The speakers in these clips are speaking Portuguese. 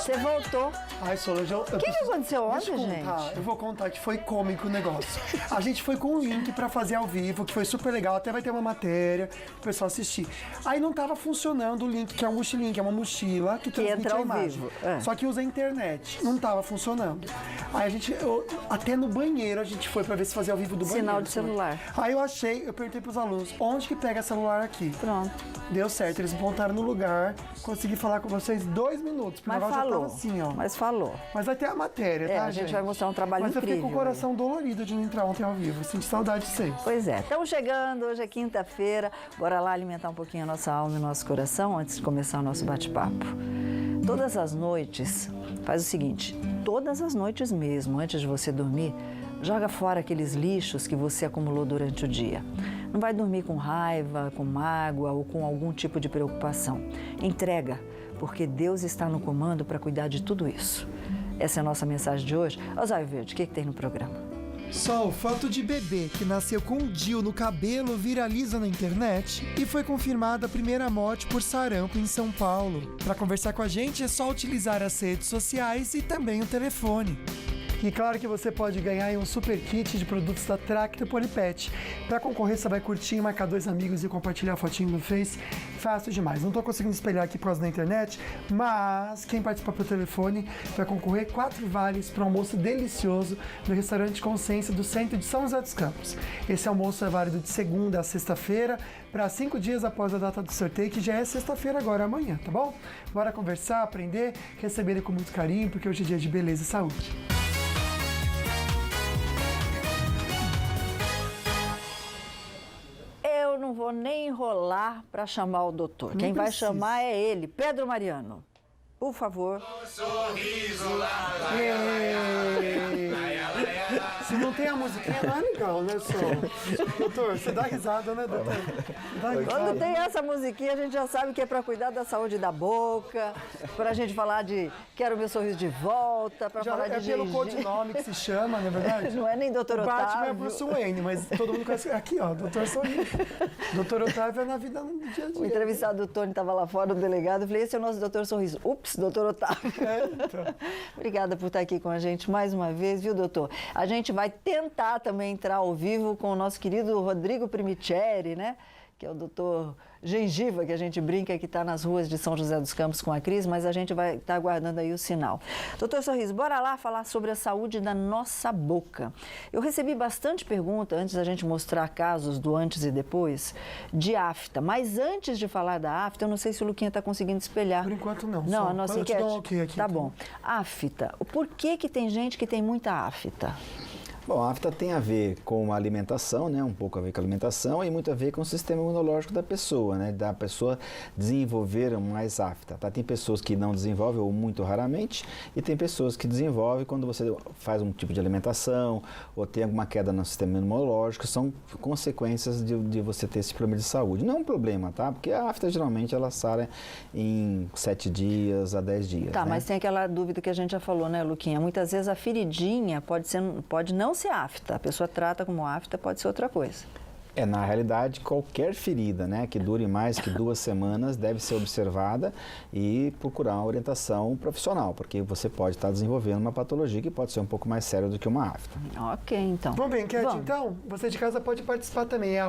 Você voltou. Ai, Solange, O que aconteceu ontem, gente? Eu vou contar que foi cômico o negócio. A gente foi com um link pra fazer ao vivo, que foi super legal. Até vai ter uma matéria pro pessoal assistir. Aí não tava funcionando o link, que é um mochilink, é uma mochila que transmite entra a ao imagem. vivo. É. Só que usa a internet. Não tava funcionando. Aí a gente, até no banheiro, a gente foi pra ver se fazia ao vivo do banheiro. Sinal de celular. Aí eu perguntei pros alunos, onde que pega celular aqui? Pronto. Deu certo, eles montaram no lugar, consegui falar com vocês 2 minutos, porque o Mas negócio já falou. tava assim, ó. Mas falou. Mas vai ter a matéria, tá, A gente vai mostrar um trabalho Mas incrível. eu fiquei com o coração dolorido de não entrar ontem ao vivo. Senti saudade de vocês. Pois é, estamos chegando, hoje é quinta-feira. Bora lá alimentar um pouquinho a nossa alma e o nosso coração antes de começar o nosso bate-papo. Todas as noites, faz o seguinte, todas as noites mesmo, antes de você dormir, joga fora aqueles lixos que você acumulou durante o dia. Não vai dormir com raiva, com mágoa ou com algum tipo de preocupação. Entrega, porque Deus está no comando para cuidar de tudo isso. Essa é a nossa mensagem de hoje. Osório Verde, o que tem no programa? Sol, foto de bebê que nasceu com um DIU no cabelo viraliza na internet e foi confirmada a primeira morte por sarampo em São Paulo. Para conversar com a gente é só utilizar as redes sociais e também o telefone. E claro que você pode ganhar um super kit de produtos da Tracta Polipet. Para concorrer, você vai curtir, marcar 2 amigos e compartilhar a fotinho no Face. Fácil demais. Não tô conseguindo espelhar aqui por causa da internet, mas quem participar pelo telefone vai concorrer 4 vales para um almoço delicioso no restaurante Consciência do centro de São José dos Campos. Esse almoço é válido de segunda a sexta-feira, para 5 dias após a data do sorteio, que já é sexta-feira agora, amanhã, tá bom? Bora conversar, aprender, receber ele com muito carinho, porque hoje é dia de beleza e saúde. Eu não vou nem enrolar para chamar o doutor. Quem vai chamar é ele, Pedro Mariano. Por favor. Sorriso lá, Se não tem a musiquinha, não é legal, né, Sol? Doutor, você dá risada, né, doutor? Dá risada. Quando tem essa musiquinha, a gente já sabe que é para cuidar da saúde da boca, para a gente falar de quero meu sorriso de volta, para falar de é pelo gengibre. codinome que se chama, não é verdade? Não é nem doutor O Batman Otávio. é Bruce Wayne, mas todo mundo conhece. Aqui, ó, doutor Sorriso. Doutor Otávio é na vida no dia a dia. O entrevistado do Tony estava lá fora, o delegado, eu falei, esse é o nosso doutor Sorriso. Ups, doutor Otávio. Então. Obrigada por estar aqui com a gente mais uma vez, viu, doutor? A gente vai tentar também entrar ao vivo com o nosso querido Rodrigo Primitieri, né? Que é o doutor Gengiva, que a gente brinca que está nas ruas de São José dos Campos com a Cris, mas a gente vai estar aguardando aí o sinal. Doutor Sorriso, bora lá falar sobre a saúde da nossa boca. Eu recebi bastante pergunta, antes da gente mostrar casos do antes e depois, de afta. Mas antes de falar da afta, eu não sei se o Luquinha está conseguindo espelhar. Por enquanto não. Não, só. a nossa Eu te enquete. dou um ok aqui, tá então. bom. Afta. Por que tem gente que tem muita afta? Bom, a afta tem a ver com a alimentação, né? Um pouco a ver com a alimentação e muito a ver com o sistema imunológico da pessoa, né? Da pessoa desenvolver mais afta, tá? Tem pessoas que não desenvolvem ou muito raramente e tem pessoas que desenvolvem quando você faz um tipo de alimentação ou tem alguma queda no sistema imunológico, são consequências de você ter esse problema de saúde. Não é um problema, tá? Porque a afta geralmente ela sara em 7 dias a 10 dias, Tá, né? mas tem aquela dúvida que a gente já falou, né, Luquinha? Muitas vezes a feridinha pode não ser afta. A pessoa trata como afta, pode ser outra coisa. Na realidade, qualquer ferida, né, que dure mais que 2 semanas deve ser observada e procurar uma orientação profissional, porque você pode estar desenvolvendo uma patologia que pode ser um pouco mais séria do que uma afta. Ok, então. Vamos ver a enquete, Vamos. então? Você de casa pode participar também. É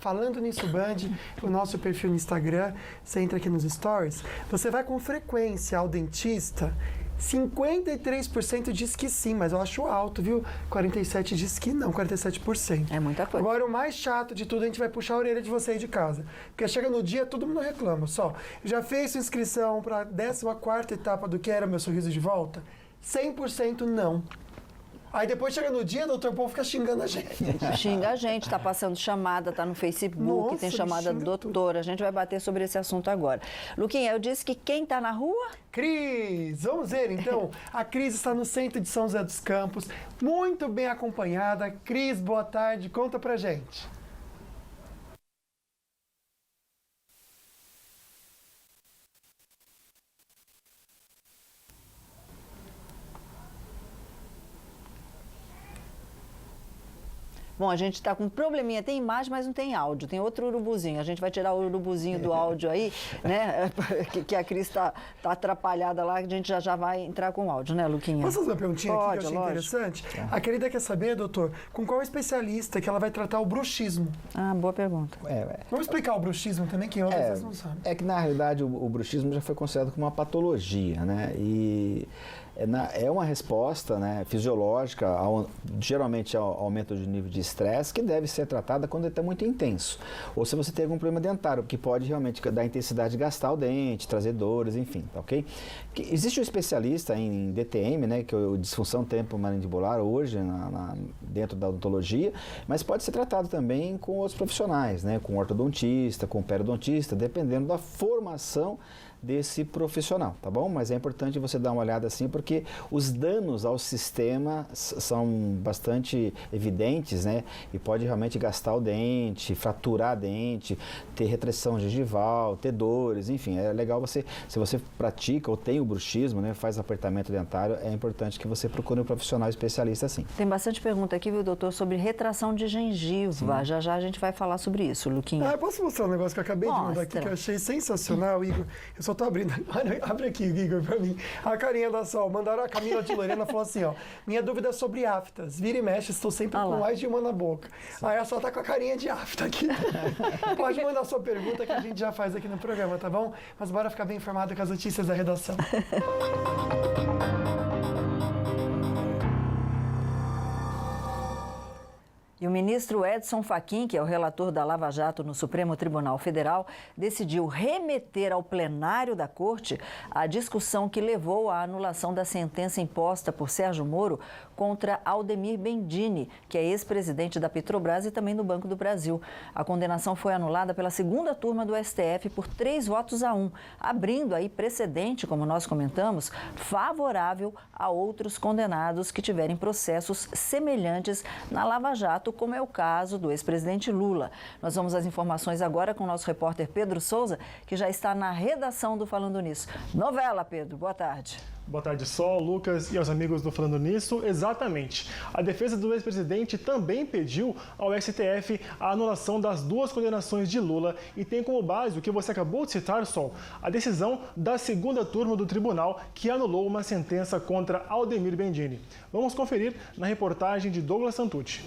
@Falando Nisso Band, o nosso perfil no Instagram. Você entra aqui nos stories. Você vai com frequência ao dentista. 53% diz que sim, mas eu acho alto, viu? 47% diz que não, 47%. É muita coisa. Agora, o mais chato de tudo, a gente vai puxar a orelha de você aí de casa. Porque chega no dia, todo mundo reclama. Já fez sua inscrição para a 14ª etapa do Quero Meu Sorriso de Volta? 100% não. Aí depois chega no dia, doutor, o povo fica xingando a gente. Xinga a gente, tá passando chamada, tá no Facebook, Nossa, tem me chamada xinga doutora. A gente vai bater sobre esse assunto agora. Luquinha, eu disse que quem tá na rua... Cris, vamos ver então. A Cris está no centro de São José dos Campos, muito bem acompanhada. Cris, boa tarde, conta pra gente. bom, a gente está com um probleminha, tem imagem, mas não tem áudio, tem outro urubuzinho. A gente vai tirar o urubuzinho do áudio aí, né? Que a Cris está atrapalhada lá, a gente já vai entrar com o áudio, né, Luquinha? Posso fazer uma perguntinha aqui que eu achei lógico. interessante? A querida quer saber, doutor, com qual especialista que ela vai tratar o bruxismo? Ah, boa pergunta. Vamos explicar o bruxismo também, que outras vezes não sabem. É que, na realidade, o bruxismo já foi considerado como uma patologia, né? E é uma resposta, né, fisiológica, geralmente ao aumento de nível de estresse, que deve ser tratada quando ele está muito intenso. Ou se você tem algum problema dentário, que pode realmente dar intensidade de gastar o dente, trazer dores, enfim, tá ok? Existe um especialista em DTM, né, que é o disfunção temporomandibular hoje, dentro da odontologia, mas pode ser tratado também com outros profissionais, né, com ortodontista, com periodontista, dependendo da formação desse profissional, tá bom? Mas é importante você dar uma olhada assim, porque os danos ao sistema são bastante evidentes, né? E pode realmente gastar o dente, fraturar dente, ter retração gengival, ter dores, enfim. É legal você, se você pratica ou tem o bruxismo, né? Faz apertamento dentário, é importante que você procure um profissional especialista assim. Tem bastante pergunta aqui, viu, doutor, sobre retração de gengiva. Já já a gente vai falar sobre isso, Luquinha. Eu posso mostrar um negócio que eu acabei de mandar aqui, que eu achei sensacional, Igor? Eu só tô abrindo. Abre aqui, Igor, pra mim. A carinha da Sol. Mandaram a Camila de Lorena, falou assim, ó. Minha dúvida é sobre aftas. Vira e mexe, estou sempre com mais de uma na boca. Aí a Sol tá com a carinha de afta aqui. Pode mandar a sua pergunta que a gente já faz aqui no programa, tá bom? Mas bora ficar bem informado com as notícias da redação. E o ministro Edson Fachin, que é o relator da Lava Jato no Supremo Tribunal Federal, decidiu remeter ao plenário da Corte a discussão que levou à anulação da sentença imposta por Sérgio Moro contra Aldemir Bendini, que é ex-presidente da Petrobras e também do Banco do Brasil. A condenação foi anulada pela segunda turma do STF por 3-1, abrindo aí precedente, como nós comentamos, favorável a outros condenados que tiverem processos semelhantes na Lava Jato, como é o caso do ex-presidente Lula. Nós vamos às informações agora com o nosso repórter Pedro Souza, que já está na redação do Falando Nisso. Novela, Pedro. Boa tarde. Boa tarde, Sol, Lucas e aos amigos do Falando Nisso. Exatamente. A defesa do ex-presidente também pediu ao STF a anulação das duas condenações de Lula e tem como base o que você acabou de citar, Sol, a decisão da segunda turma do tribunal que anulou uma sentença contra Aldemir Bendini. Vamos conferir na reportagem de Douglas Santucci.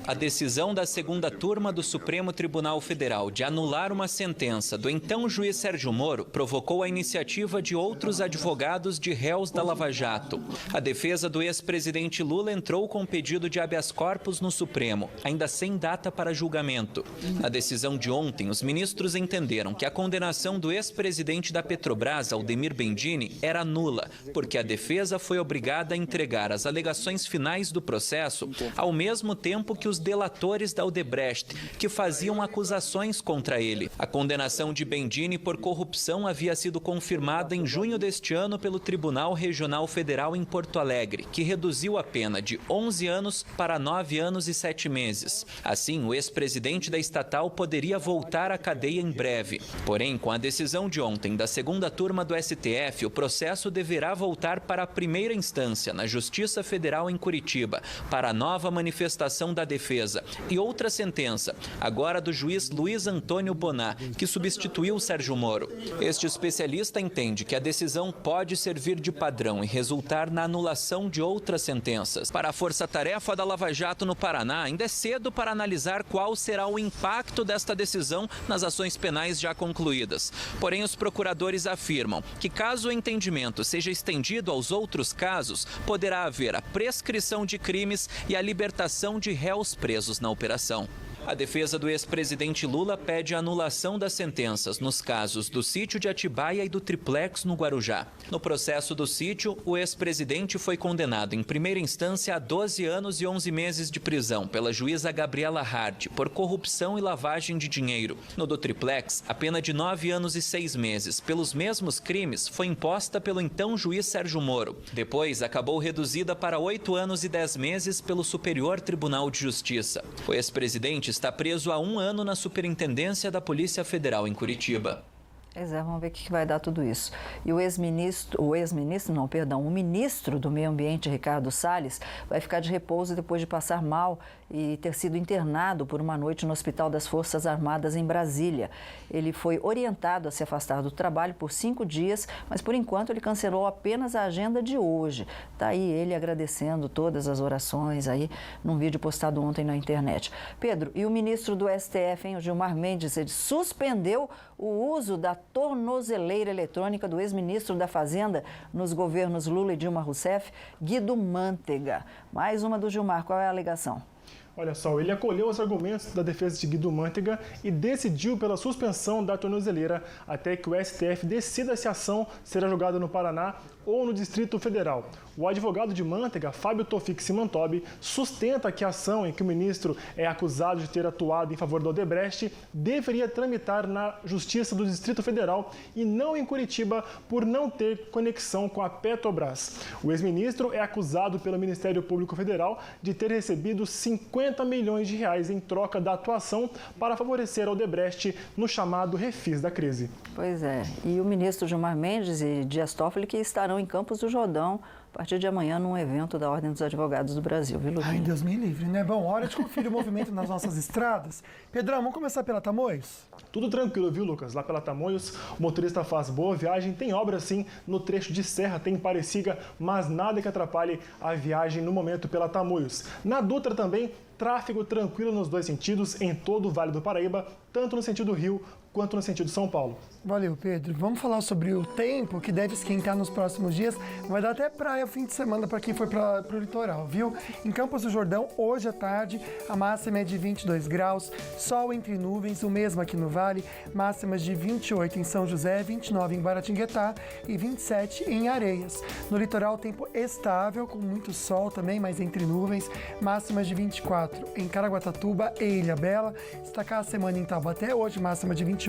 A decisão da segunda turma do Supremo Tribunal Federal de anular uma sentença do então juiz Sérgio Moro provocou a iniciativa de outros advogados de réus da Lava Jato. A defesa do ex-presidente Lula entrou com pedido de habeas corpus no Supremo, ainda sem data para julgamento. Na decisão de ontem, os ministros entenderam que a condenação do ex-presidente da Petrobras, Aldemir Bendini, era nula, porque a defesa foi obrigada a entregar as alegações finais do processo ao mesmo tempo que os delatores da Odebrecht, que faziam acusações contra ele. A condenação de Bendini por corrupção havia sido confirmada em junho deste ano pelo Tribunal Regional Federal em Porto Alegre, que reduziu a pena de 11 anos para 9 anos e 7 meses. Assim, o ex-presidente da estatal poderia voltar à cadeia em breve. Porém, com a decisão de ontem da segunda turma do STF, o processo deverá voltar para a primeira instância, na Justiça Federal em Curitiba, para a nova manifestação da defesa e outra sentença, agora do juiz Luiz Antônio Bonar, que substituiu Sérgio Moro. Este especialista entende que a decisão pode servir de padrão e resultar na anulação de outras sentenças. Para a força-tarefa da Lava Jato no Paraná, ainda é cedo para analisar qual será o impacto desta decisão nas ações penais já concluídas. Porém, os procuradores afirmam que, caso o entendimento seja estendido aos outros casos, poderá haver a prescrição de crimes e a libertação de réus presos na operação. A defesa do ex-presidente Lula pede a anulação das sentenças nos casos do sítio de Atibaia e do triplex no Guarujá. No processo do sítio, o ex-presidente foi condenado em primeira instância a 12 anos e 11 meses de prisão pela juíza Gabriela Hard por corrupção e lavagem de dinheiro. No do triplex, a pena de 9 anos e 6 meses pelos mesmos crimes foi imposta pelo então juiz Sérgio Moro. Depois, acabou reduzida para 8 anos e 10 meses pelo Superior Tribunal de Justiça. O ex-presidente está preso há 1 ano na Superintendência da Polícia Federal em Curitiba. Pois é, vamos ver o que vai dar tudo isso. E o ministro do Meio Ambiente, Ricardo Salles, vai ficar de repouso depois de passar mal e ter sido internado por uma noite no Hospital das Forças Armadas em Brasília. Ele foi orientado a se afastar do trabalho por 5 dias, mas por enquanto ele cancelou apenas a agenda de hoje. Está aí ele agradecendo todas as orações aí num vídeo postado ontem na internet. Pedro, e o ministro do STF, o Gilmar Mendes, ele suspendeu o uso da tornozeleira eletrônica do ex-ministro da Fazenda nos governos Lula e Dilma Rousseff, Guido Mantega. Mais uma do Gilmar, qual é a alegação? Olha só, ele acolheu os argumentos da defesa de Guido Mantega e decidiu pela suspensão da tornozeleira até que o STF decida se a ação será julgada no Paraná ou no Distrito Federal. O advogado de Mantega, Fábio Tofik Simantobi, sustenta que a ação em que o ministro é acusado de ter atuado em favor do Odebrecht deveria tramitar na Justiça do Distrito Federal e não em Curitiba por não ter conexão com a Petrobras. O ex-ministro é acusado pelo Ministério Público Federal de ter recebido 50 milhões de reais em troca da atuação para favorecer a Odebrecht no chamado refis da crise. Pois é, e o ministro Gilmar Mendes e Dias Toffoli que estarão em Campos do Jordão a partir de amanhã num evento da Ordem dos Advogados do Brasil, viu, Luquinha? Ai, Deus me livre, né? Bom, hora de conferir o movimento nas nossas estradas. Pedrão, vamos começar pela Tamoios? Tudo tranquilo, viu, Lucas? Lá pela Tamoios, o motorista faz boa viagem, tem obra sim no trecho de serra, tem Parecida, mas nada que atrapalhe a viagem no momento pela Tamoios. Na Dutra também, tráfego tranquilo nos dois sentidos, em todo o Vale do Paraíba, tanto no sentido Rio quanto no sentido São Paulo. Valeu, Pedro. Vamos falar sobre o tempo que deve esquentar nos próximos dias. Vai dar até praia fim de semana para quem for para o litoral, viu? Em Campos do Jordão, hoje à tarde, a máxima é de 22 graus, sol entre nuvens, o mesmo aqui no Vale, máximas de 28 em São José, 29 em Guaratinguetá e 27 em Areias. No litoral, tempo estável, com muito sol também, mas entre nuvens, máximas de 24 em Caraguatatuba e Ilhabela. Destacar a semana em Taubaté, hoje máxima de 28.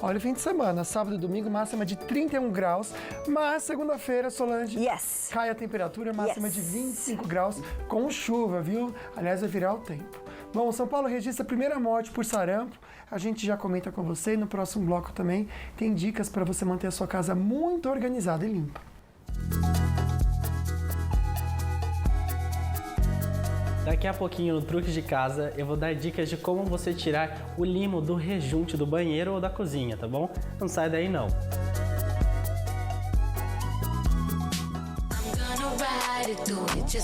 Olha o fim de semana, sábado e domingo, máxima de 31 graus, mas segunda-feira, Solange, cai a temperatura, máxima de 25 graus, com chuva, viu? Aliás, vai virar o tempo. Bom, São Paulo registra a primeira morte por sarampo, a gente já comenta com você e no próximo bloco também tem dicas para você manter a sua casa muito organizada e limpa. Daqui a pouquinho no Truque de Casa eu vou dar dicas de como você tirar o limo do rejunte do banheiro ou da cozinha, tá bom? Não sai daí não.